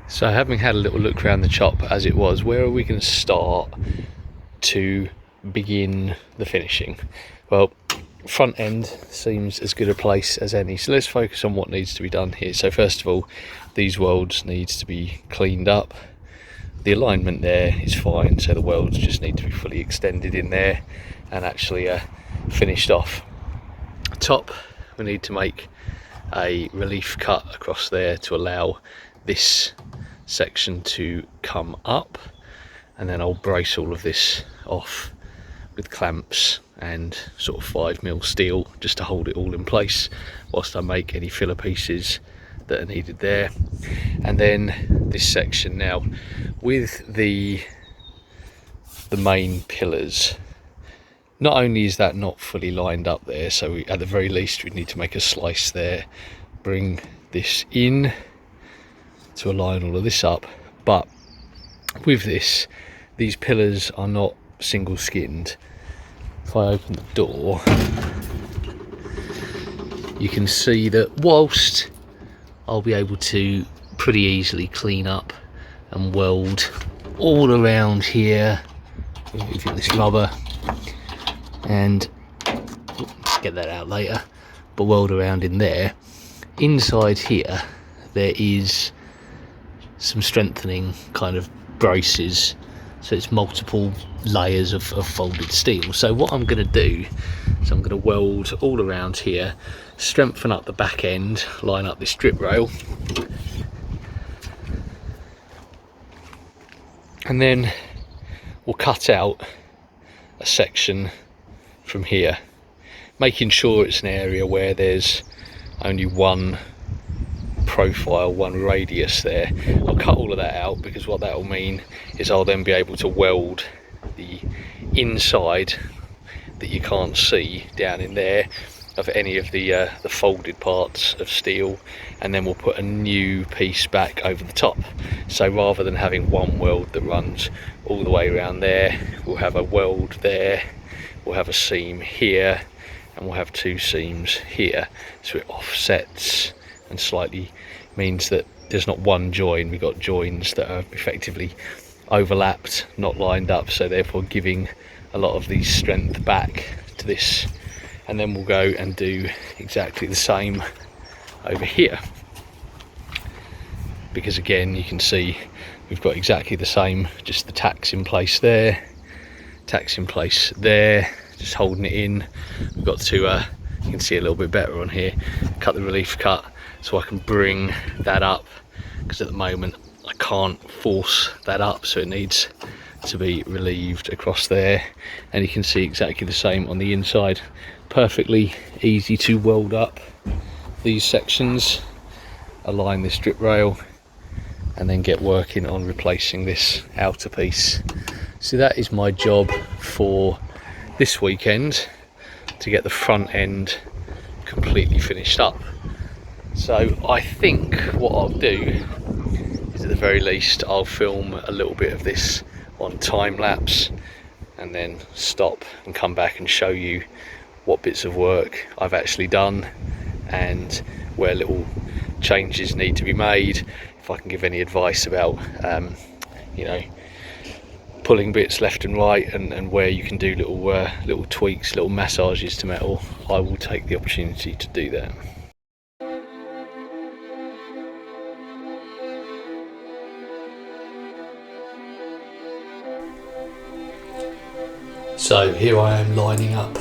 So having had a little look around the shop as it was, where are we going to start to begin the finishing? Well, front end seems as good a place as any, so let's focus on what needs to be done here. So first of all, these welds needs to be cleaned up. The alignment there is fine, so the welds just need to be fully extended in there and actually finished off. Top, we need to make a relief cut across there to allow this section to come up, and then I'll brace all of this off with clamps and sort of 5mm steel just to hold it all in place whilst I make any filler pieces that are needed there. And then this section now with the main pillars, not only is that not fully lined up there, so at the very least we need to make a slice there, bring this in to align all of this up. But with this, these pillars are not single skinned. If I open the door, you can see that whilst I'll be able to pretty easily clean up and weld all around here, removing this rubber, and get that out later, but weld around in there, inside here there is some strengthening kind of braces, so it's multiple layers of folded steel. So what I'm going to do is I'm going to weld all around here, strengthen up the back end, line up this strip rail, and then we'll cut out a section from here, making sure it's an area where there's only one profile, one radius there. I'll cut all of that out because what that will mean is I'll then be able to weld the inside that you can't see down in there of any of the folded parts of steel, and then we'll put a new piece back over the top. So rather than having one weld that runs all the way around there, we'll have a weld there, we'll have a seam here, and we'll have two seams here, so it offsets and slightly means that there's not one join, we've got joins that are effectively overlapped, not lined up, so therefore giving a lot of the strength back to this. And then we'll go and do exactly the same over here, because again you can see we've got exactly the same, just the tacks in place there, tacks in place there, just holding it in. We've got to you can see a little bit better on here, cut the relief cut so I can bring that up, because at the moment I can't force that up, so it needs to be relieved across there. And you can see exactly the same on the inside, perfectly easy to weld up these sections, align this strip rail, and then get working on replacing this outer piece. So that is my job for this weekend, to get the front end completely finished up. So I think what I'll do is, at the very least, I'll film a little bit of this on time lapse and then stop and come back and show you what bits of work I've actually done and where little changes need to be made. If I can give any advice about you know, pulling bits left and right, and where you can do little tweaks, little massages to metal, I will take the opportunity to do that. So here I am lining up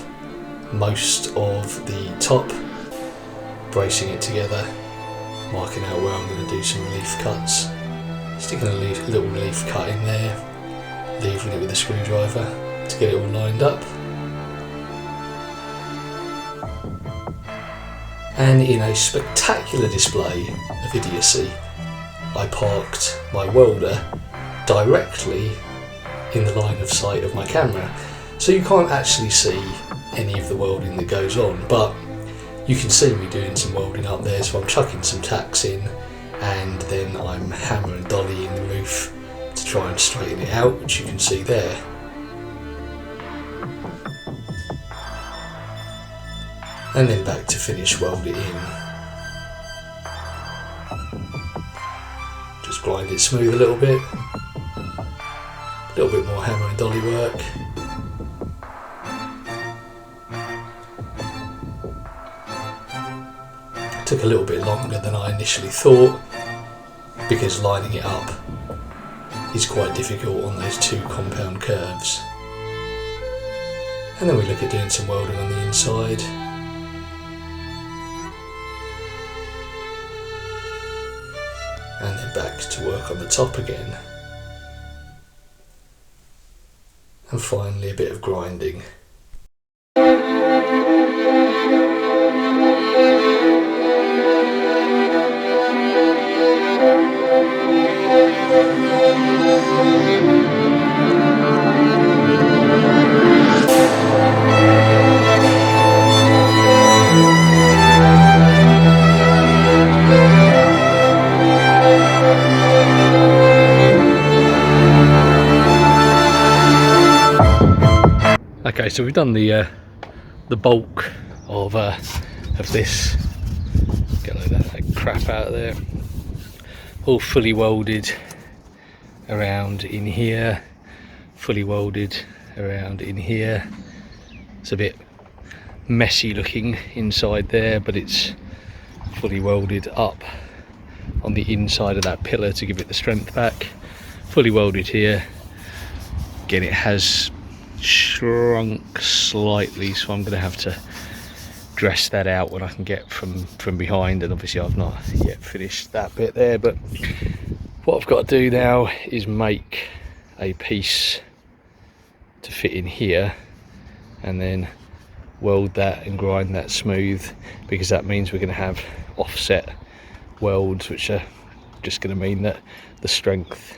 most of the top, bracing it together, marking out where I'm going to do some relief cuts, sticking a little relief cut in there, leaving it with a screwdriver to get it all lined up. And in a spectacular display of idiocy, I parked my welder directly in the line of sight of my camera. So you can't actually see any of the welding that goes on, but you can see me doing some welding up there. So I'm chucking some tacks in, and then I'm hammer and dollying the roof to try and straighten it out, which you can see there. And then back to finish weld it in. just grind it smooth a little bit more hammer and dolly work. It took a little bit longer than I initially thought because lining it up is quite difficult on those two compound curves. And then we look at doing some welding on the inside. And then back to work on the top again. And finally a bit of grinding. Okay, so we've done the bulk of this. Get all that crap out of there. All fully welded around in here. Fully welded around in here. It's a bit messy looking inside there, but it's fully welded up on the inside of that pillar to give it the strength back. Fully welded here. Again, it has shrunk slightly, so I'm going to have to dress that out when I can get from behind, and obviously I've not yet finished that bit there. But what I've got to do now is make a piece to fit in here and then weld that and grind that smooth, because that means we're going to have offset welds, which are just going to mean that the strength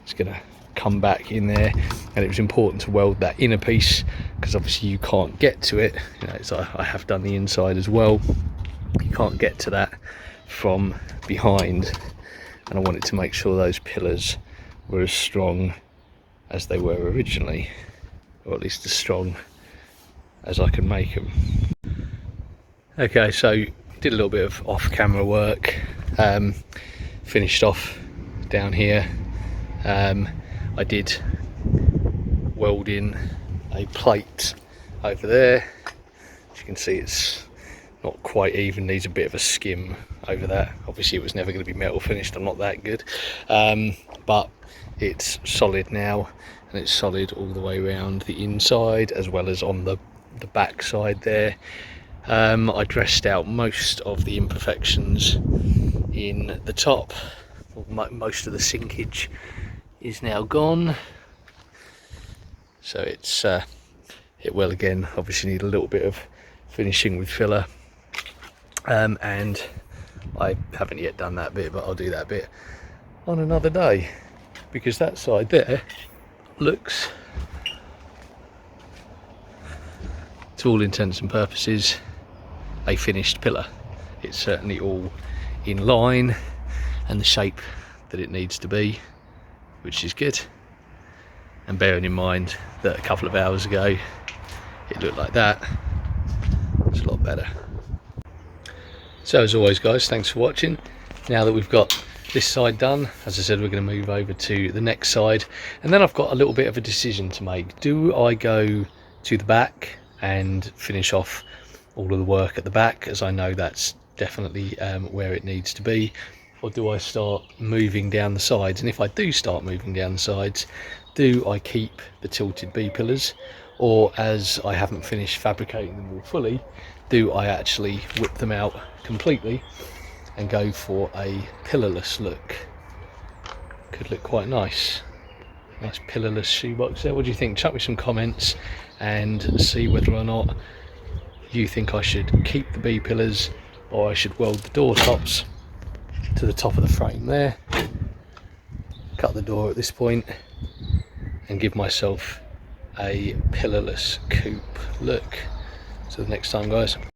is going to come back in there. And it was important to weld that inner piece because obviously you can't get to it, you know, so I have done the inside as well. You can't get to that from behind, and I wanted to make sure those pillars were as strong as they were originally, or at least as strong as I could make them. Okay, so did a little bit of off-camera work, finished off down here. I did weld in a plate over there. As you can see, it's not quite even, needs a bit of a skim over that. Obviously it was never going to be metal finished, I'm not that good, but it's solid now, and it's solid all the way around the inside as well as on the back side there. I dressed out most of the imperfections in the top. Most of the sinkage is now gone, so it's it will again obviously need a little bit of finishing with filler, and I haven't yet done that bit, but I'll do that bit on another day, because that side there looks, to all intents and purposes, a finished pillar. It's certainly all in line and the shape that it needs to be, which is good. And bearing in mind that a couple of hours ago it looked like that, it's a lot better. So as always guys, thanks for watching. Now that we've got this side done, as I said, we're going to move over to the next side, and then I've got a little bit of a decision to make. Do I go to the back and finish off all of the work at the back, as I know that's definitely where it needs to be, or do I start moving down the sides? And if I do start moving down the sides, do I keep the tilted B-pillars, or, as I haven't finished fabricating them all fully, do I actually whip them out completely and go for a pillarless look? Could look quite nice. Nice pillarless shoebox there. What do you think? Chuck me some comments and see whether or not you think I should keep the B-pillars or I should weld the door tops to the top of the frame there, cut the door at this point, and give myself a pillarless coupe look. So the next time guys.